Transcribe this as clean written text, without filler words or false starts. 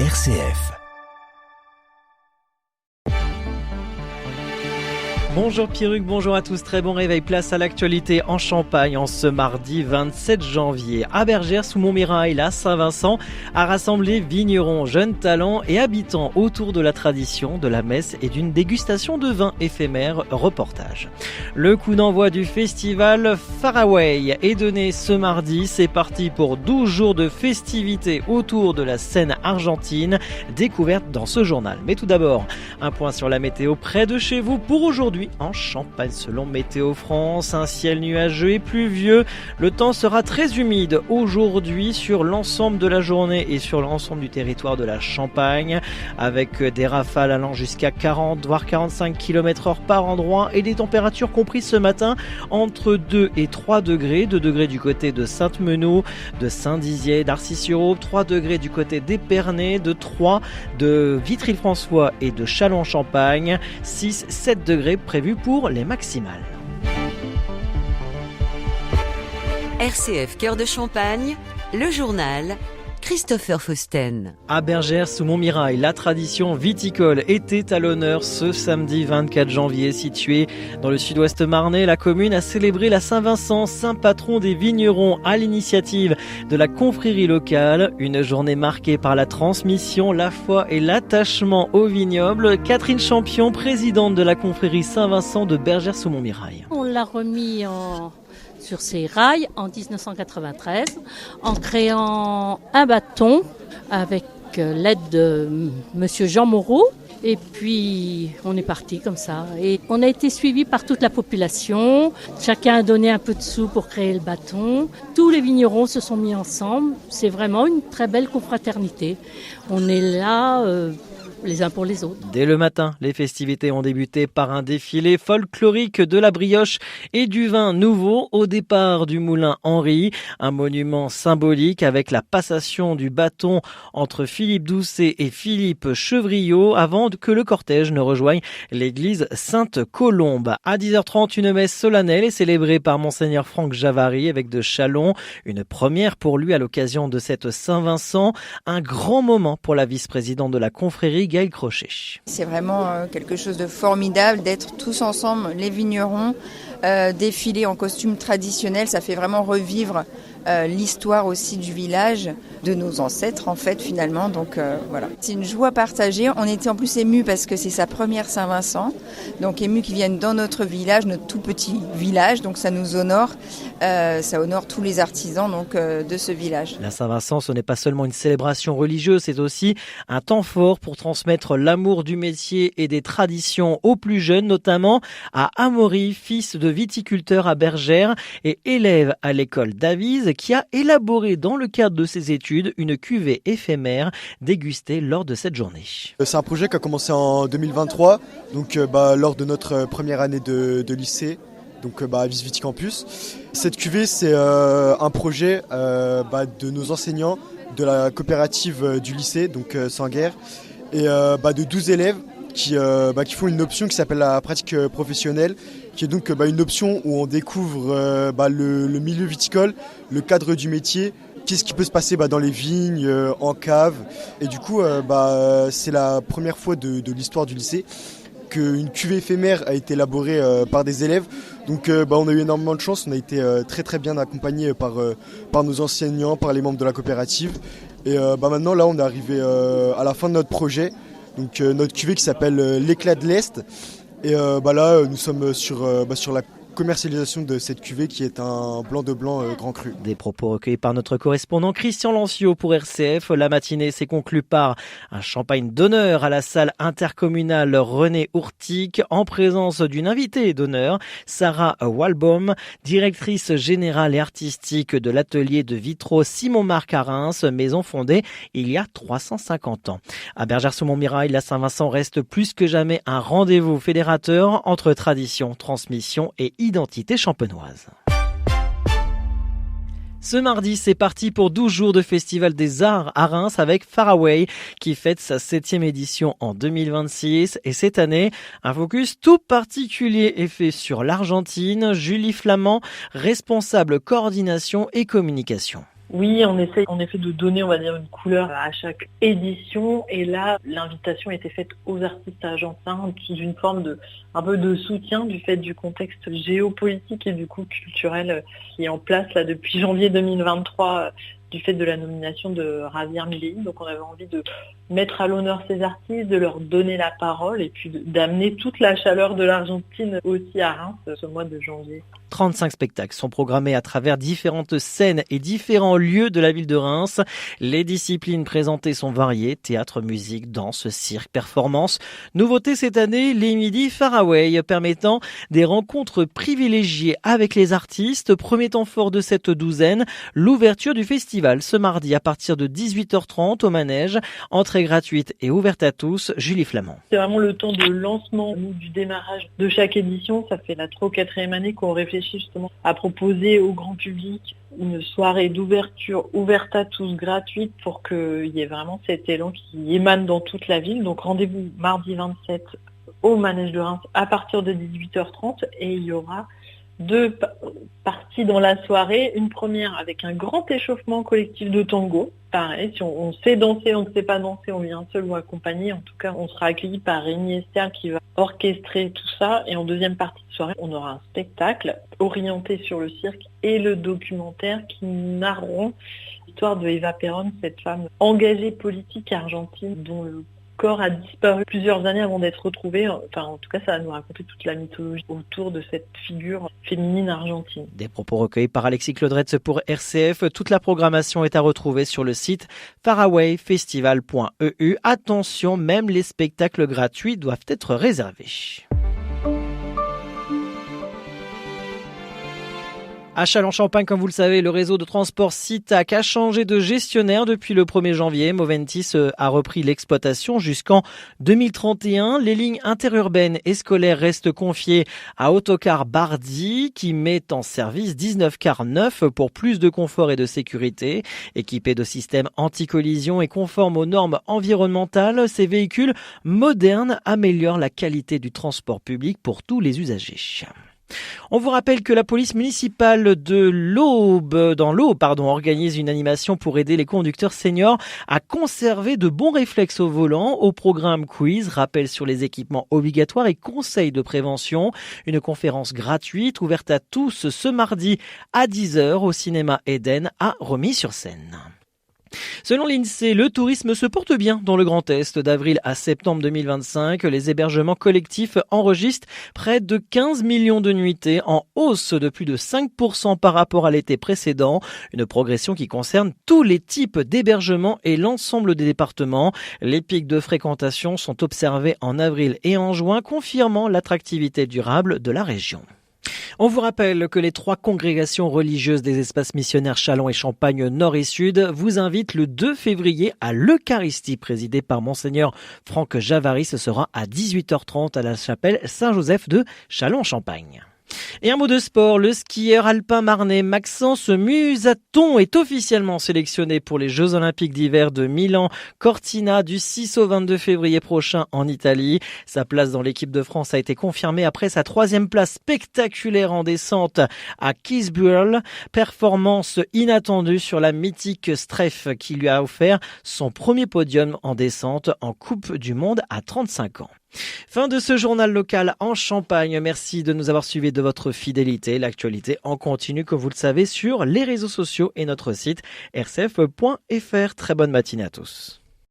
RCF. Bonjour Pierruc, bonjour à tous, très bon réveil, place à l'actualité en Champagne en ce mardi 27 janvier. À Bergère, sous Montmirail, la Saint-Vincent a rassemblé vignerons, jeunes talents et habitants autour de la tradition, de la messe et d'une dégustation de vin éphémère. Reportage. Le coup d'envoi du festival Faraway est donné ce mardi. C'est parti pour 12 jours de festivités autour de la scène argentine, découverte dans ce journal. Mais tout d'abord, un point sur la météo près de chez vous pour aujourd'hui. En Champagne, selon Météo France, un ciel nuageux et pluvieux. Le temps sera très humide aujourd'hui sur l'ensemble de la journée et sur l'ensemble du territoire de la Champagne, avec des rafales allant jusqu'à 40 voire 45 km/h par endroit et des températures comprises ce matin entre 2 et 3 degrés. 2 degrés du côté de Sainte-Menehould, de Saint-Dizier, d'Arcis-sur-Aube, 3 degrés du côté d'Épernay, de Troyes, de Vitry-le-François et de Châlons-en-Champagne, 6-7 degrés prévu pour les maximales. RCF Cœur de Champagne, le journal Christopher Fausten. À Bergère, sous Montmirail, la tradition viticole était à l'honneur ce samedi 24 janvier. Située dans le sud-ouest marnais, la commune a célébré la Saint-Vincent, saint patron des vignerons, à l'initiative de la confrérie locale. Une journée marquée par la transmission, la foi et l'attachement au vignoble. Catherine Champion, présidente de la confrérie Saint-Vincent de Bergère sous Montmirail. On l'a remis sur ses rails en 1993 en créant un bâton avec l'aide de monsieur Jean Moreau. Et puis on est parti comme ça. Et on a été suivi par toute la population. Chacun a donné un peu de sous pour créer le bâton. Tous les vignerons se sont mis ensemble. C'est vraiment une très belle confraternité. On est là les uns pour les autres. Dès le matin, les festivités ont débuté par un défilé folklorique de la brioche et du vin nouveau au départ du moulin Henri, un monument symbolique avec la passation du bâton entre Philippe Doucet et Philippe Chevriot avant que le cortège ne rejoigne l'église Sainte-Colombe. À 10h30, une messe solennelle est célébrée par Monseigneur Franck Javary, évêque de Châlons, une première pour lui à l'occasion de cette Saint-Vincent, un grand moment pour la vice-présidente de la confrérie, Gaëlle Crochet. C'est vraiment quelque chose de formidable d'être tous ensemble, les vignerons, défiler en costume traditionnel. Ça fait vraiment revivre l'histoire aussi du village, de nos ancêtres en fait finalement. Donc voilà, c'est une joie partagée. On était en plus émus parce que c'est sa première Saint-Vincent, donc émus qu'ils viennent dans notre village, notre tout petit village. Donc ça nous honore, ça honore tous les artisans donc de ce village. La Saint-Vincent, ce n'est pas seulement une célébration religieuse, c'est aussi un temps fort pour transmettre l'amour du métier et des traditions aux plus jeunes, notamment à Amaury, fils de viticulteur à Bergère et élève à l'école d'Avise, qui a élaboré dans le cadre de ses études une cuvée éphémère dégustée lors de cette journée. C'est un projet qui a commencé en 2023, donc lors de notre première année de lycée, donc à Avise Viticampus. Cette cuvée, c'est un projet de nos enseignants de la coopérative du lycée, donc Sanguerre, et de 12 élèves qui font une option qui s'appelle la pratique professionnelle, qui est donc une option où on découvre le milieu viticole, le cadre du métier, qu'est-ce qui peut se passer dans les vignes, en cave. Et du coup, c'est la première fois de l'histoire du lycée qu'une cuvée éphémère a été élaborée par des élèves. Donc on a eu énormément de chance, on a été très très bien accompagnés par nos enseignants, par les membres de la coopérative. Et maintenant là on est arrivé à la fin de notre projet, donc notre cuvée qui s'appelle l'éclat de l'Est. Et là nous sommes sur la commercialisation de cette cuvée qui est un blanc de blanc grand cru. Des propos recueillis par notre correspondant Christian Lancio pour RCF. La matinée s'est conclue par un champagne d'honneur à la salle intercommunale René Ourtic en présence d'une invitée d'honneur, Sarah Walbaum, directrice générale et artistique de l'atelier de vitraux Simon-Marc à Reims, maison fondée il y a 350 ans. À Bergère-sous-Montmirail, la Saint-Vincent reste plus que jamais un rendez-vous fédérateur entre tradition, transmission et identité champenoise. Ce mardi, c'est parti pour 12 jours de Festival des Arts à Reims avec Faraway qui fête sa 7e édition en 2026. Et cette année, un focus tout particulier est fait sur l'Argentine. Julie Flamand, responsable coordination et communication. Oui, on essaie en effet de donner, on va dire, une couleur à chaque édition. Et là, l'invitation a été faite aux artistes argentins sous une forme un peu de soutien du fait du contexte géopolitique et du coup culturel qui est en place là depuis janvier 2023 du fait de la nomination de Javier Milei. Donc on avait envie de mettre à l'honneur ces artistes, de leur donner la parole et puis d'amener toute la chaleur de l'Argentine aussi à Reims ce mois de janvier. 35 spectacles sont programmés à travers différentes scènes et différents lieux de la ville de Reims. Les disciplines présentées sont variées, théâtre, musique, danse, cirque, performance. Nouveauté cette année, les midis Faraway, permettant des rencontres privilégiées avec les artistes. Premier temps fort de cette douzaine, l'ouverture du festival ce mardi à partir de 18h30 au manège. Entrée gratuite et ouverte à tous. Julie Flamand. C'est vraiment le temps de lancement du démarrage de chaque édition. Ça fait la 3e ou 4e année qu'on réfléchit justement à proposer au grand public une soirée d'ouverture ouverte à tous, gratuite, pour qu'il y ait vraiment cet élan qui émane dans toute la ville. Donc rendez-vous mardi 27 au manège de Reims à partir de 18h30 et il y aura 2 parties dans la soirée. Une première avec un grand échauffement collectif de tango. Pareil, si on sait danser, on ne sait pas danser, on vient seul ou accompagné. En tout cas, on sera accueilli par Rémi Esther qui va orchestrer tout ça. Et en deuxième partie de soirée, on aura un spectacle orienté sur le cirque et le documentaire qui narreront l'histoire de Eva Perón, cette femme engagée politique argentine dont le corps a disparu plusieurs années avant d'être retrouvé. Enfin, en tout cas, ça va nous raconter toute la mythologie autour de cette figure féminine argentine. Des propos recueillis par Alexis Claudretz pour RCF. Toute la programmation est à retrouver sur le site farawayfestival.eu. Attention, même les spectacles gratuits doivent être réservés. À Châlons-Champagne, comme vous le savez, le réseau de transport Citac a changé de gestionnaire depuis le 1er janvier. Moventis a repris l'exploitation jusqu'en 2031. Les lignes interurbaines et scolaires restent confiées à Autocar Bardi qui met en service 19 cars neufs pour plus de confort et de sécurité. Équipés de systèmes anti-collision et conformes aux normes environnementales, ces véhicules modernes améliorent la qualité du transport public pour tous les usagers. On vous rappelle que la police municipale de l'Aube organise une animation pour aider les conducteurs seniors à conserver de bons réflexes au volant. Au programme quiz, rappel sur les équipements obligatoires et conseils de prévention. Une conférence gratuite ouverte à tous ce mardi à 10h au cinéma Eden à Romilly-sur-Seine. Selon l'INSEE, le tourisme se porte bien dans le Grand Est. D'avril à septembre 2025, les hébergements collectifs enregistrent près de 15 millions de nuitées, en hausse de plus de 5% par rapport à l'été précédent. Une progression qui concerne tous les types d'hébergements et l'ensemble des départements. Les pics de fréquentation sont observés en avril et en juin, confirmant l'attractivité durable de la région. On vous rappelle que les 3 congrégations religieuses des espaces missionnaires Châlons et Champagne Nord et Sud vous invitent le 2 février à l'Eucharistie présidée par Monseigneur Franck Javary. Ce sera à 18h30 à la chapelle Saint-Joseph de Châlons-Champagne. Et un mot de sport, le skieur alpin marnais Maxence Musaton est officiellement sélectionné pour les Jeux Olympiques d'hiver de Milan-Cortina du 6 au 22 février prochain en Italie. Sa place dans l'équipe de France a été confirmée après sa 3e place spectaculaire en descente à Kitzbühel. Performance inattendue sur la mythique Streff qui lui a offert son premier podium en descente en Coupe du Monde à 35 ans. Fin de ce journal local en Champagne. Merci de nous avoir suivis, de votre fidélité. L'actualité en continu, comme vous le savez, sur les réseaux sociaux et notre site rcf.fr. Très bonne matinée à tous.